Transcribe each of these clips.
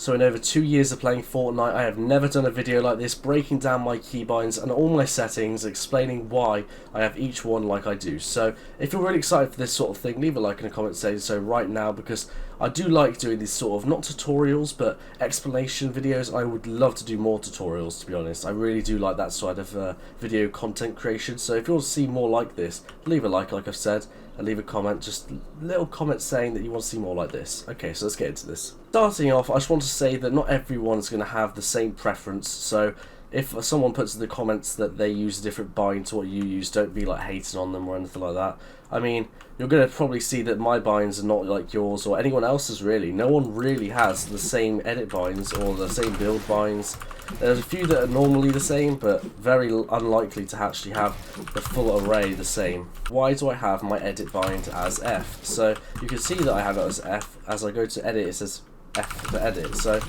So in over 2 years of playing Fortnite, I have never done a video like this breaking down my keybinds and all my settings, explaining why I have each one like I do. So if you're really excited for this sort of thing, leave a like and a comment saying so right now, because I do like doing these sort of, not tutorials, but explanation videos. I would love to do more tutorials, to be honest. I really do like that side of video content creation. So if you want to see more like this, leave a like I've said, and leave a comment, just a little comment saying that you want to see more like this. Okay, so let's get into this. Starting off, I just want to say that not everyone's going to have the same preference, so if someone puts in the comments that they use a different bind to what you use, don't be like hating on them or anything like that. I mean, you're going to probably see that my binds are not like yours or anyone else's really. No one really has the same edit binds or the same build binds. There's a few that are normally the same, but very unlikely to actually have the full array the same. Why do I have my edit bind as F? So you can see that I have it as F. As I go to edit, it says F for edit. So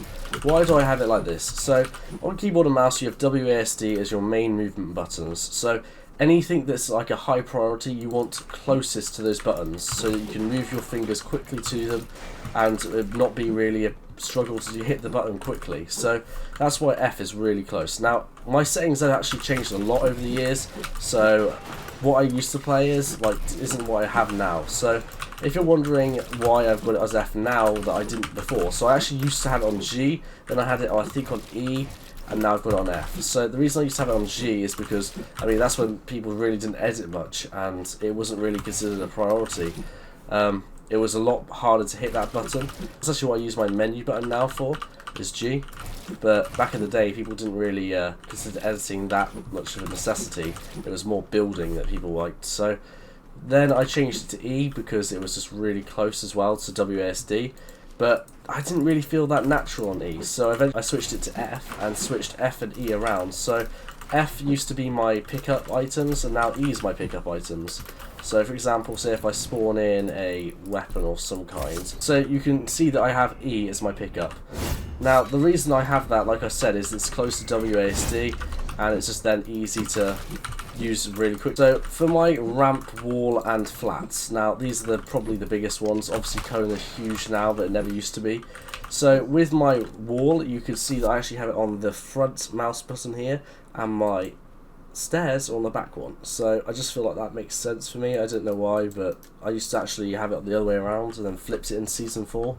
why do I have it like this? So on keyboard and mouse you have WASD as your main movement buttons. So anything that's like a high priority you want closest to those buttons, so that you can move your fingers quickly to them and not be really a struggle to hit the button quickly. So that's why F is really close. Now my settings have actually changed a lot over the years, so what I used to play isn't what I have now. So if you're wondering why I've got it as F now that I didn't before, so I actually used to have it on G, then I had it I think on E, and now I've got it on F. So the reason I used to have it on G is because, I mean, that's when people really didn't edit much and it wasn't really considered a priority. It was a lot harder to hit that button. That's actually what I use my menu button now for, is G. But back in the day, people didn't really consider editing that much of a necessity. It was more building that people liked. So then I changed it to E because it was just really close as well to WASD. But I didn't really feel that natural on E, so eventually I switched it to F and switched F and E around. So F used to be my pickup items and now E is my pickup items. So for example, say if I spawn in a weapon of some kind, so you can see that I have E as my pickup. Now the reason I have that, like I said, is it's close to WASD and it's just then easy to use really quick. So for my ramp, wall and flats, now these are probably the biggest ones. Obviously cone are huge now, but it never used to be. So with my wall, you can see that I actually have it on the front mouse button here, and my stairs are on the back one. So I just feel like that makes sense for me. I don't know why, but I used to actually have it the other way around and then flipped it in season 4.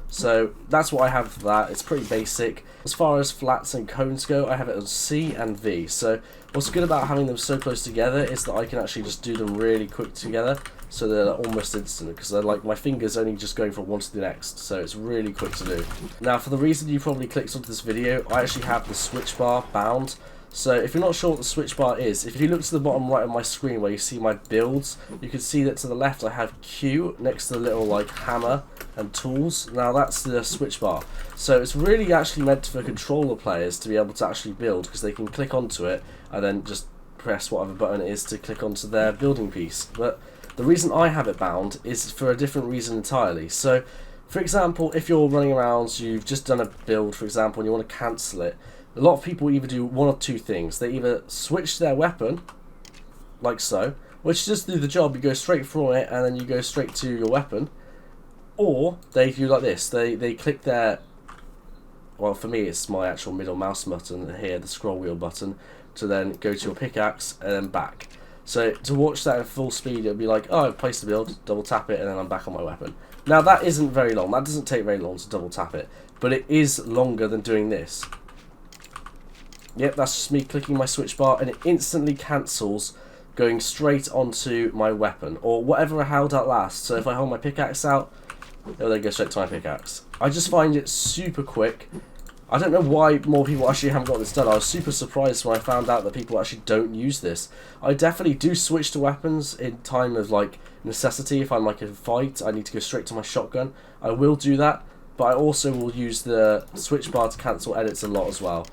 So that's what I have for that. It's pretty basic. As far as flats and cones go, I have it on C and V. So what's good about having them so close together is that I can actually just do them really quick together, so they're almost instant, because they're like my fingers only just going from one to the next, so it's really quick to do. Now for the reason you probably clicked onto this video, I actually have the switch bar bound. So if you're not sure what the switch bar is, if you look to the bottom right of my screen where you see my builds, you can see that to the left I have Q next to the little like hammer and tools. Now that's the switch bar. So it's really actually meant for controller players to be able to actually build, because they can click onto it and then just press whatever button it is to click onto their building piece. But the reason I have it bound is for a different reason entirely. So for example, if you're running around, you've just done a build for example, and you want to cancel it, a lot of people either do one or two things. They either switch their weapon, like so, which just do the job, you go straight from it and then you go straight to your weapon, or they do like this, they click their, well for me it's my actual middle mouse button here, the scroll wheel button, to then go to your pickaxe and then back. So to watch that at full speed, it'll be like, oh, I've placed the build, double tap it, and then I'm back on my weapon. Now that isn't very long, that doesn't take very long to double tap it, but it is longer than doing this. Yep, that's just me clicking my switch bar and it instantly cancels going straight onto my weapon, or whatever I held out last. So if I hold my pickaxe out, it'll then go straight to my pickaxe. I just find it super quick. I don't know why more people actually haven't got this done. I was super surprised when I found out that people actually don't use this. I definitely do switch to weapons in time of like necessity. If I'm like in a fight, I need to go straight to my shotgun, I will do that, but I also will use the switch bar to cancel edits a lot as well.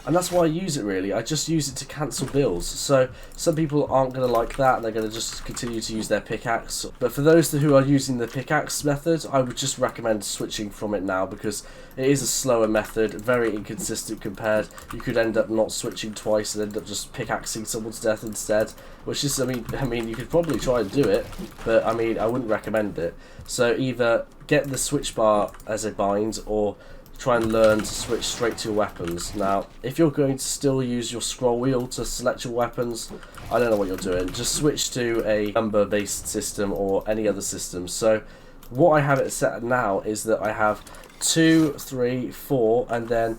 And that's why I use it really. I just use it to cancel builds. So some people aren't going to like that and they're going to just continue to use their pickaxe. But for those who are using the pickaxe method, I would just recommend switching from it now, because it is a slower method, very inconsistent compared. You could end up not switching twice and end up just pickaxing someone to death instead. Which is, I mean, you could probably try and do it, but I mean, I wouldn't recommend it. So either get the switch bar as a bind, or try and learn to switch straight to your weapons. Now, if you're going to still use your scroll wheel to select your weapons, I don't know what you're doing. Just switch to a number-based system or any other system. So, what I have it set now is that I have 2, 3, 4, and then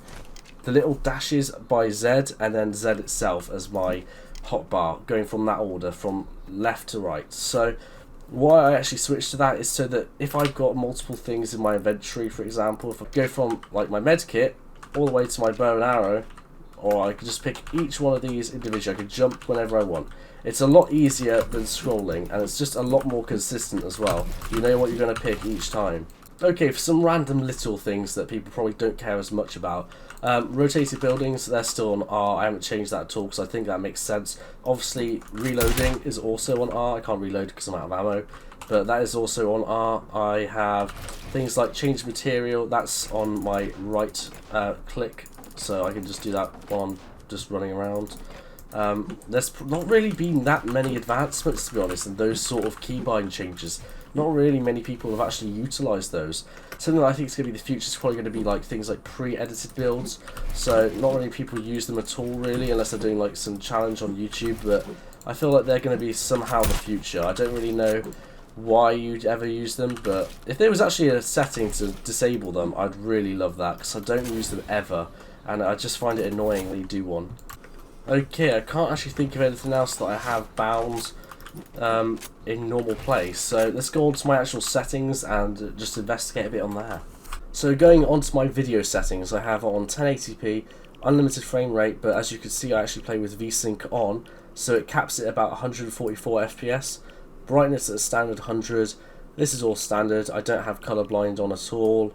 the little dashes by Z, and then Z itself as my hotbar, going from that order, from left to right. So, why I actually switched to that is so that if I've got multiple things in my inventory, for example, if I go from like my med kit all the way to my bow and arrow, or I can just pick each one of these individually, I can jump whenever I want. It's a lot easier than scrolling, and it's just a lot more consistent as well. You know what you're going to pick each time. Okay, for some random little things that people probably don't care as much about. Rotated buildings, they're still on R. I haven't changed that at all because I think that makes sense. Obviously, reloading is also on R. I can't reload because I'm out of ammo, but that is also on R. I have things like change material, that's on my right click, so I can just do that while I'm just running around. There's not really been that many advancements, to be honest, in those sort of keybind changes. Not really many people have actually utilised those. Something that I think is going to be the future is probably going to be like things like pre-edited builds. So not many people use them at all really, unless they're doing like some challenge on YouTube. But I feel like they're going to be somehow the future. I don't really know why you'd ever use them, but if there was actually a setting to disable them, I'd really love that, because I don't use them ever, and I just find it annoying when you do one. Okay, I can't actually think of anything else that I have bound in normal play, so let's go on to my actual settings and just investigate a bit on there. So going on to my video settings, I have on 1080p, unlimited frame rate, but as you can see I actually play with VSync on, so it caps it about 144 FPS, brightness at a standard 100, this is all standard, I don't have colour blind on at all.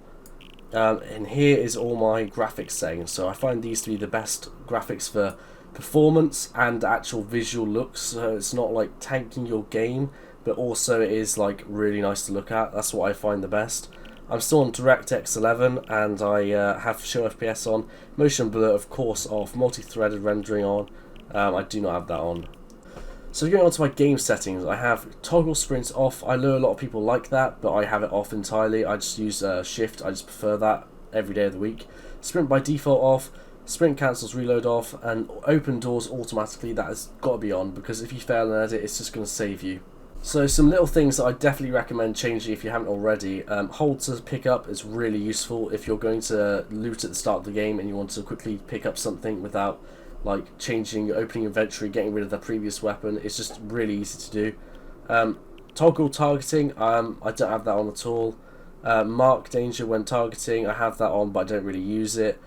And here is all my graphics settings, so I find these to be the best graphics for performance and actual visual looks, so it's not like tanking your game, but also it is like really nice to look at. That's what I find the best. I'm still on DirectX 11 and I have show FPS on, motion blur of course off, multi-threaded rendering on. I do not have that on. So going on to my game settings, I have toggle sprint off. I know a lot of people like that, but I have it off entirely. I just use shift, I just prefer that every day of the week. Sprint by default off, sprint cancels reload off, and open doors automatically, that has got to be on, because if you fail an edit, it's just going to save you. So some little things that I definitely recommend changing if you haven't already. Hold to pick up is really useful if you're going to loot at the start of the game and you want to quickly pick up something without like changing your opening inventory, getting rid of the previous weapon. It's just really easy to do. Toggle targeting, I don't have that on at all. Mark danger when targeting, I have that on but I don't really use it.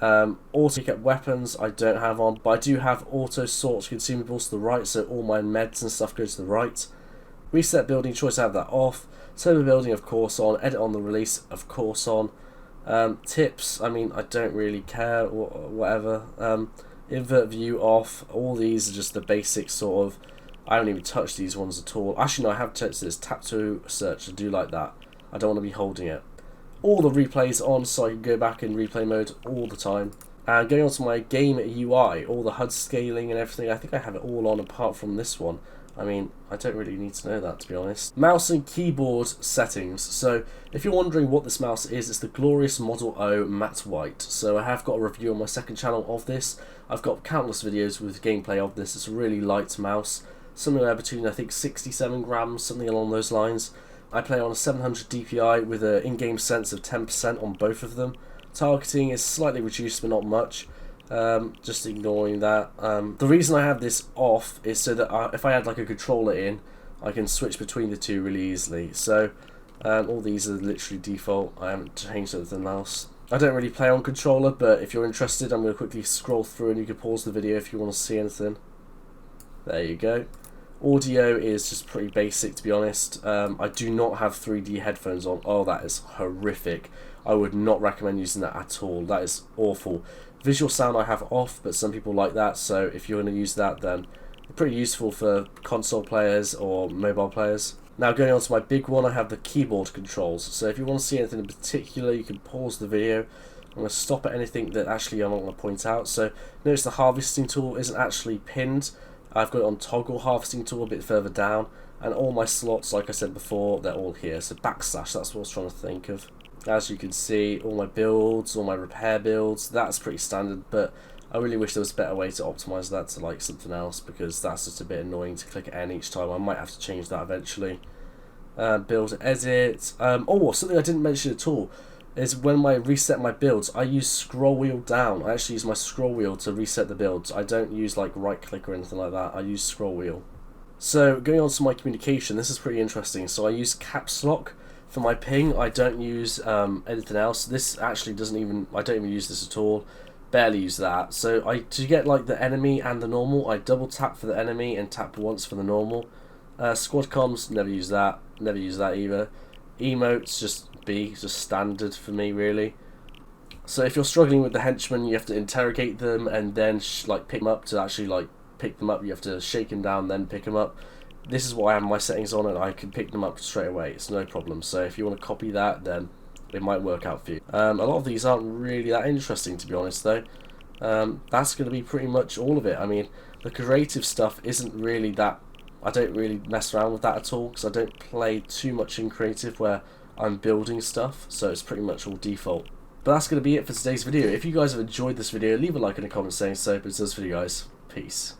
Auto pick up weapons I don't have on, but I do have auto sort consumables to the right, so all my meds and stuff go to the right. Reset building choice, I have that off. Turbo building of course on, edit on the release of course on. Tips, I mean I don't really care, whatever. Invert view off, all these are just the basic sort of, I haven't even touched these ones at all. Actually no, I have touched this, tap to search, I do like that. I don't want to be holding it. All the replays on so I can go back in replay mode all the time. And going on to my game UI, all the HUD scaling and everything, I think I have it all on apart from this one. I mean, I don't really need to know that, to be honest. Mouse and keyboard settings. So, if you're wondering what this mouse is, it's the Glorious Model O Matte White. So I have got a review on my second channel of this. I've got countless videos with gameplay of this. It's a really light mouse. Somewhere between, I think, 67 grams, something along those lines. I play on a 700 DPI with an in-game sense of 10% on both of them. Targeting is slightly reduced, but not much. Just ignoring that. The reason I have this off is so that if I had like a controller in, I can switch between the two really easily. So all these are literally default. I haven't changed anything else. I don't really play on controller, but if you're interested, I'm going to quickly scroll through and you can pause the video if you want to see anything. There you go. Audio is just pretty basic, to be honest. I do not have 3D headphones on. Oh, that is horrific. I would not recommend using that at all. That is awful. Visual sound I have off, but some people like that, so if you're going to use that, then it's pretty useful for console players or mobile players. Now going on to my big one, I have the keyboard controls. So if you want to see anything in particular, you can pause the video. I'm going to stop at anything that actually I'm not going to point out. So notice the harvesting tool isn't actually pinned. I've got it on toggle harvesting tool a bit further down, and all my slots, like I said before, they're all here. So backslash, that's what I was trying to think of. As you can see, all my builds, all my repair builds, that's pretty standard, but I really wish there was a better way to optimize that to like something else, because that's just a bit annoying to click N each time. I might have to change that eventually. Build, edit. Oh, something I didn't mention at all is when I reset my builds, I use scroll wheel down. I actually use my scroll wheel to reset the builds. I don't use like right click or anything like that. I use scroll wheel. So going on to my communication, this is pretty interesting. So I use caps lock for my ping. I don't use anything else. This actually I don't even use this at all. Barely use that. So to get like the enemy and the normal, I double tap for the enemy and tap once for the normal. Squad comms, never use that. Never use that either. Emotes, just standard for me really. So if you're struggling with the henchmen, you have to interrogate them and then like pick them up. To actually like pick them up, you have to shake them down, then pick them up. This is why I have my settings on, and I can pick them up straight away. It's no problem. So if you want to copy that, then it might work out for you. A lot of these aren't really that interesting, to be honest, though. That's going to be pretty much all of it. I mean, the creative stuff isn't really that. I don't really mess around with that at all, because I don't play too much in creative where I'm building stuff, so it's pretty much all default. But that's going to be it for today's video. If you guys have enjoyed this video, leave a like and a comment saying so. But it's us for you guys. Peace.